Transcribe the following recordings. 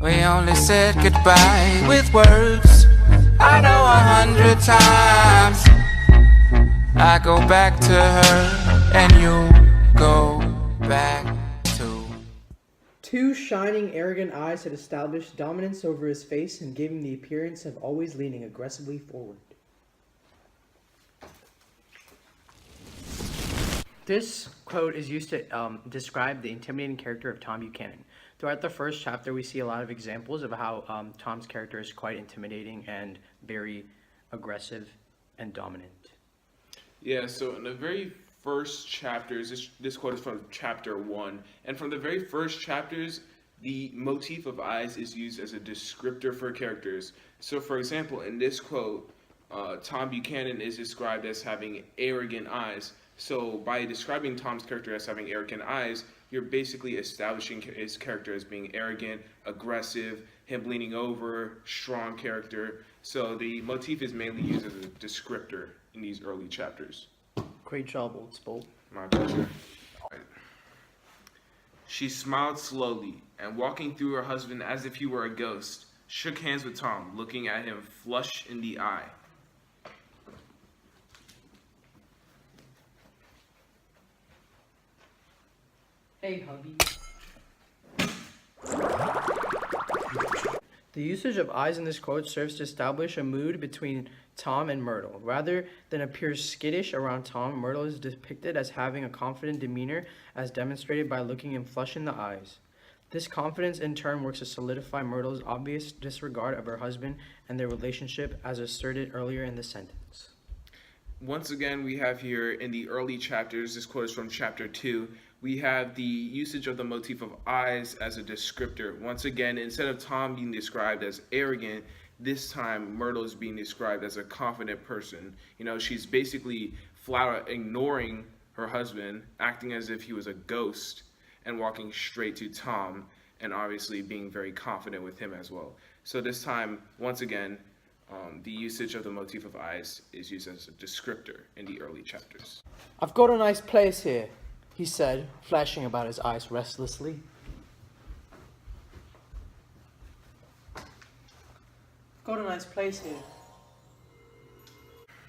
We only said goodbye with words. I know 100 times. I go back to her and you go back to. Two shining, arrogant eyes had established dominance over his face and gave him the appearance of always leaning aggressively forward. This quote is used to describe the intimidating character of Tom Buchanan. Throughout the first chapter, we see a lot of examples of how Tom's character is quite intimidating and very aggressive and dominant. Yeah, so in the very first chapters, this quote is from chapter 1, and from the very first chapters, the motif of eyes is used as a descriptor for characters. So, for example, in this quote, Tom Buchanan is described as having arrogant eyes. So by describing Tom's character as having arrogant eyes, you're basically establishing his character as being arrogant, aggressive, him leaning over, strong character. So the motif is mainly used as a descriptor in these early chapters. Great job, Old Spool. My pleasure. She smiled slowly, and walking through her husband as if he were a ghost, shook hands with Tom, looking at him flush in the eye. Hey, hubby. The usage of eyes in this quote serves to establish a mood between Tom and Myrtle. Rather than appear skittish around Tom, Myrtle is depicted as having a confident demeanor as demonstrated by looking him flush in the eyes. This confidence in turn works to solidify Myrtle's obvious disregard of her husband and their relationship as asserted earlier in the sentence. Once again, we have here in the early chapters, this quote is from chapter 2, we have the usage of the motif of eyes as a descriptor. Once again, instead of Tom being described as arrogant, this time Myrtle is being described as a confident person. You know, she's basically flat out ignoring her husband, acting as if he was a ghost, and walking straight to Tom, and obviously being very confident with him as well. So this time, once again, the usage of the motif of eyes is used as a descriptor in the early chapters. I've got a nice place here, he said, flashing about his eyes restlessly. Got a nice place here.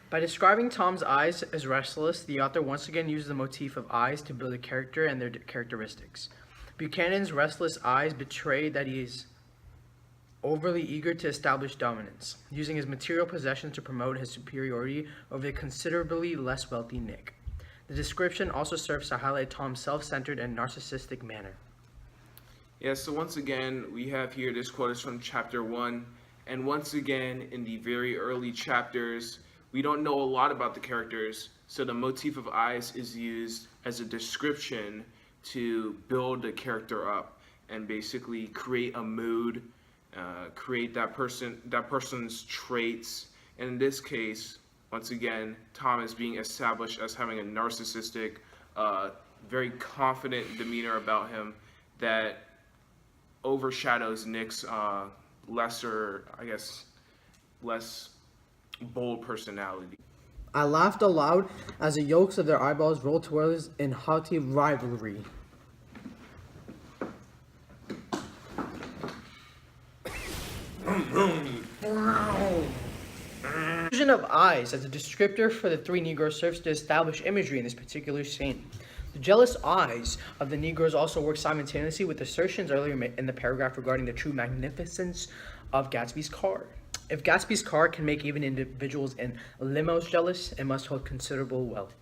By describing Tom's eyes as restless, the author once again used the motif of eyes to build a character and their characteristics. Buchanan's restless eyes betray that he is overly eager to establish dominance, using his material possessions to promote his superiority over the considerably less wealthy Nick. The description also serves to highlight Tom's self-centered and narcissistic manner. Yeah, so once again, we have here, this quote is from chapter 1, and once again, in the very early chapters, we don't know a lot about the characters, so the motif of eyes is used as a description to build the character up and basically create a mood, create that person's traits. And in this case, once again, Tom is being established as having a narcissistic, very confident demeanor about him that overshadows Nick's less bold personality. I laughed aloud as the yolks of their eyeballs rolled towards us in haughty rivalry. Vision of eyes as a descriptor for the three Negroes serves to establish imagery in this particular scene. The jealous eyes of the Negroes also work simultaneously with assertions earlier in the paragraph regarding the true magnificence of Gatsby's car. If Gatsby's car can make even individuals in limos jealous, it must hold considerable wealth.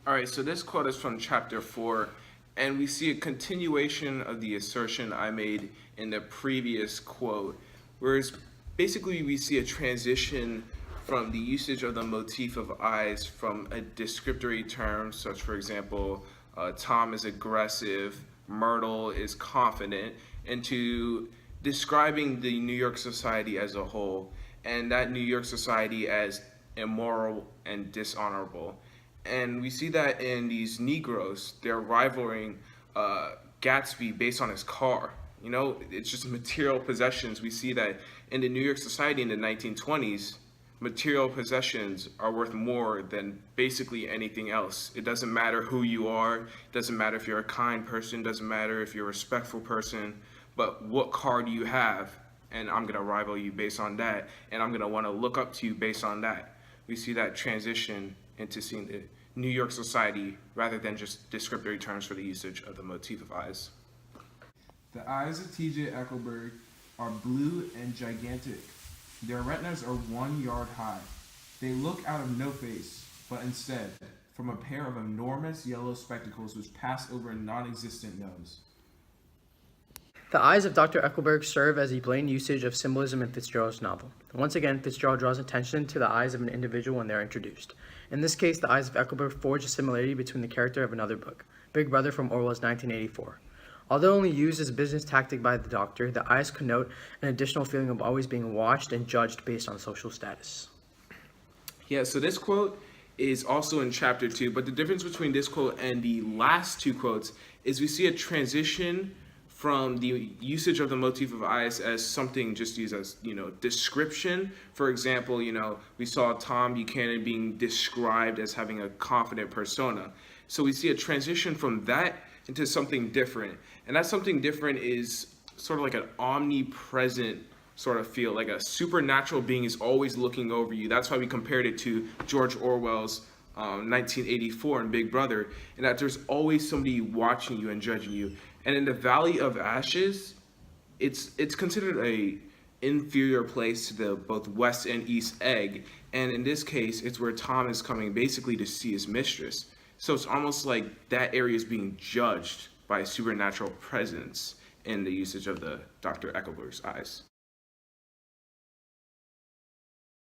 All right, so this quote is from chapter 4, and we see a continuation of the assertion I made in the previous quote, whereas basically we see a transition from the usage of the motif of eyes from a descriptory term, such for example, Tom is aggressive, Myrtle is confident, into describing the New York society as a whole, and that New York society as immoral and dishonorable. And we see that in these Negroes, they're rivaling Gatsby based on his car. You know, it's just material possessions. We see that in the New York society in the 1920s, material possessions are worth more than basically anything else. It doesn't matter who you are. It doesn't matter if you're a kind person. It doesn't matter if you're a respectful person. but what car do you have? And I'm gonna rival you based on that, and I'm gonna wanna look up to you based on that. We see that transition into seeing the New York society rather than just descriptory terms for the usage of the motif of eyes. The eyes of T.J. Eckleburg are blue and gigantic. Their retinas are 1 yard high. They look out of no face, but instead from a pair of enormous yellow spectacles which pass over a non-existent nose. The eyes of Dr. Eckleburg serve as a blatant usage of symbolism in Fitzgerald's novel. Once again, Fitzgerald draws attention to the eyes of an individual when they're introduced. In this case, the eyes of Eckleburg forge a similarity between the character of another book, Big Brother from Orwell's 1984. Although only used as a business tactic by the Doctor, the eyes connote an additional feeling of always being watched and judged based on social status. Yeah, so this quote is also in chapter 2, but the difference between this quote and the last two quotes is we see a transition from the usage of the motif of eyes as something just used as, description. For example, we saw Tom Buchanan being described as having a confident persona. So we see a transition from that into something different. And that something different is sort of like an omnipresent sort of feel, like a supernatural being is always looking over you. That's why we compared it to George Orwell's 1984 in Big Brother, and that there's always somebody watching you and judging you. And in the Valley of Ashes, it's considered a inferior place to the both West and East Egg. And in this case, it's where Tom is coming basically to see his mistress. So it's almost like that area is being judged by a supernatural presence in the usage of the Dr. Eckleburg's eyes.